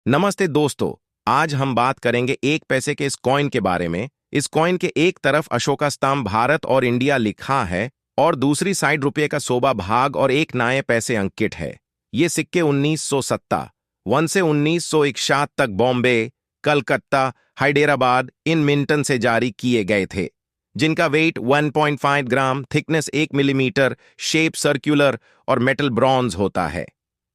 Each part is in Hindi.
नमस्ते दोस्तों। आज हम बात करेंगे एक पैसे के इस कॉइन के बारे में। इस कॉइन के एक तरफ अशोका स्तंभ भारत और इंडिया लिखा है और दूसरी साइड रुपये का 100 भाग और एक नए पैसे अंकित है। ये सिक्के 1957 से 1961 तक बॉम्बे, कलकत्ता, हैदराबाद इन मिंटन से जारी किए गए थे, जिनका वेट 1.5 ग्राम, थिकनेस 1 मिलीमीटर, शेप सर्कुलर और मेटल ब्रॉन्ज होता है।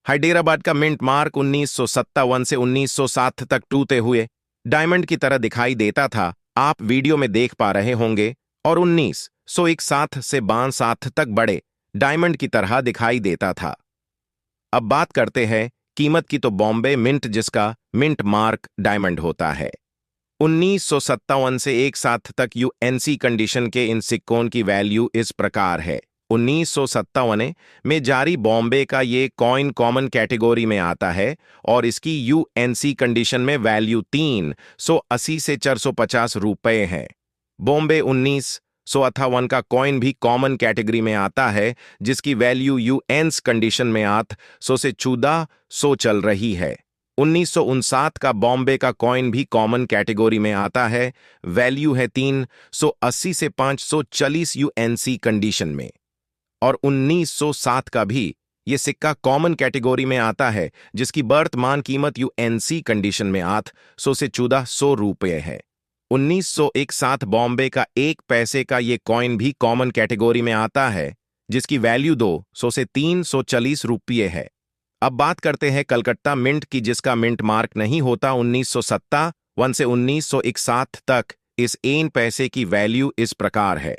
हैदराबाद का मिंट मार्क 1957 से 1960 तक टूटे हुए डायमंड की तरह दिखाई देता था, आप वीडियो में देख पा रहे होंगे, और 1961 से 62 तक बड़े डायमंड की तरह दिखाई देता था। अब बात करते हैं कीमत की, तो बॉम्बे मिंट जिसका मिंट मार्क डायमंड होता है, 1957 से 61 तक यूएनसी कंडीशन के इन सिक्कों की वैल्यू इस प्रकार है। 1957 में जारी बॉम्बे का ये कॉइन कॉमन कैटेगरी में आता है और इसकी यूएनसी कंडीशन में वैल्यू 380 से 450 रुपए है। बॉम्बे 1958 का कॉइन भी कॉमन कैटेगरी में आता है, जिसकी वैल्यू यूएनस कंडीशन में 800 से 1400 चल रही है। 1959 का बॉम्बे का कॉइन भी कॉमन कैटेगरी में आता है, वैल्यू है 380 से 540 यूएनसी कंडीशन में। और 1907 का भी ये सिक्का कॉमन कैटेगरी में आता है, जिसकी वर्तमान कीमत यूएनसी कंडीशन में 800 से 1400 रुपये है। 1901 बॉम्बे का एक पैसे का ये कॉइन भी कॉमन कैटेगरी में आता है, जिसकी वैल्यू 200 से 340 रुपये है। अब बात करते हैं कलकत्ता मिंट की, जिसका मिंट मार्क नहीं होता। 1957 से 1961 तक इस एक पैसे की वैल्यू इस प्रकार है।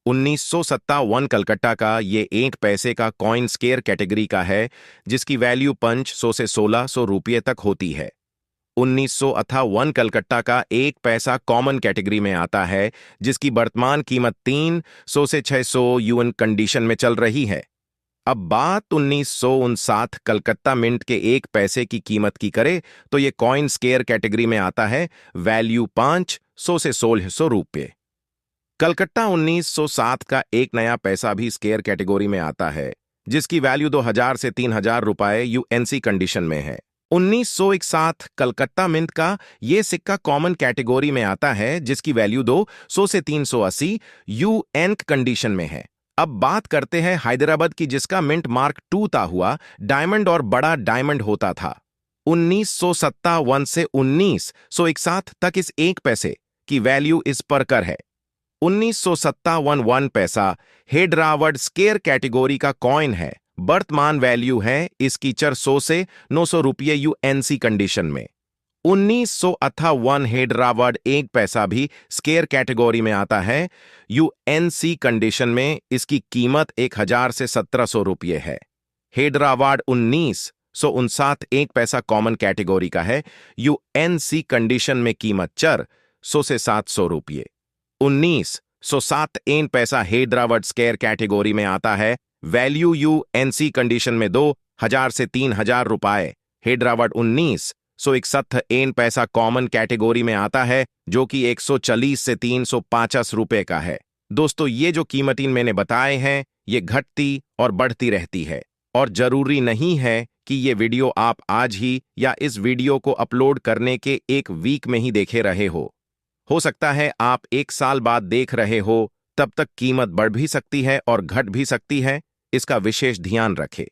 1957 कलकत्ता का ये एक पैसे का कॉइन स्केयर कैटेगरी का है, जिसकी वैल्यू 500 से 1600 रुपये तक होती है। 1958 कलकत्ता का एक पैसा कॉमन कैटेगरी में आता है, जिसकी वर्तमान कीमत 300 से 600 यूएन कंडीशन में चल रही है। अब बात 1959 कलकत्ता मिंट के एक पैसे की कीमत की करे, तो ये कॉइन स्केयर कैटेगरी में आता है, वैल्यू 500 से 1600 रुपये। कलकत्ता 1907 का एक नया पैसा भी स्केयर कैटेगरी में आता है, जिसकी वैल्यू 2000 से 3000 रुपये यूएनसी कंडीशन में है। 1961 कलकत्ता मिंट का ये सिक्का कॉमन कैटेगरी में आता है, जिसकी वैल्यू 200 से 380 यूएन कंडीशन में है। अब बात करते हैं हैदराबाद की, जिसका मिंट मार्क टूटा हुआ डायमंड और बड़ा डायमंड होता था। 1957 से 1961 तक इस एक पैसे की वैल्यू इस प्रकार है। 1957 वन पैसा हैदराबाद स्केयर कैटेगरी का कॉइन है, वर्तमान वैल्यू है इसकी 400 से 900 रुपये यूएनसी कंडीशन में। 1958 हैदराबाद एक पैसा भी स्केयर कैटेगरी में आता है, यूएनसी कंडीशन में इसकी कीमत 1000 से 1700 रुपये है। हैदराबाद 1959 एक पैसा कॉमन कैटेगरी का है, यूएनसी कंडीशन में कीमत 400 से 700 रुपये। 1907 एक पैसा हैदराबाद स्केयर कैटेगरी में आता है, वैल्यू यूएनसी कंडीशन में 2000 से 3000 रुपये। हैदराबाद 1961 एक पैसा कॉमन कैटेगरी में आता है, जो कि 140 से 350 रुपये का है। दोस्तों, ये जो कीमतें मैंने बताए हैं, ये घटती और बढ़ती रहती है, और जरूरी नहीं है कि ये वीडियो आप आज ही या इस वीडियो को अपलोड करने के एक वीक में ही देखे रहे हो सकता है आप एक साल बाद देख रहे हो, तब तक कीमत बढ़ भी सकती है और घट भी सकती है, इसका विशेष ध्यान रखें।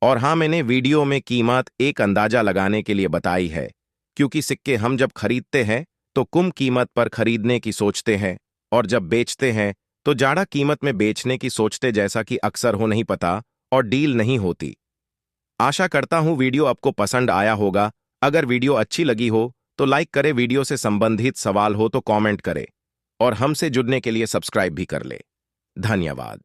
और हाँ, मैंने वीडियो में कीमत एक अंदाजा लगाने के लिए बताई है, क्योंकि सिक्के हम जब खरीदते हैं तो कम कीमत पर खरीदने की सोचते हैं, और जब बेचते हैं तो ज्यादा कीमत में बेचने की सोचते, जैसा कि अक्सर हो नहीं पता और डील नहीं होती। आशा करता हूं वीडियो आपको पसंद आया होगा। अगर वीडियो अच्छी लगी हो तो लाइक करें, वीडियो से संबंधित सवाल हो तो कमेंट करें, और हमसे जुड़ने के लिए सब्सक्राइब भी कर ले। धन्यवाद।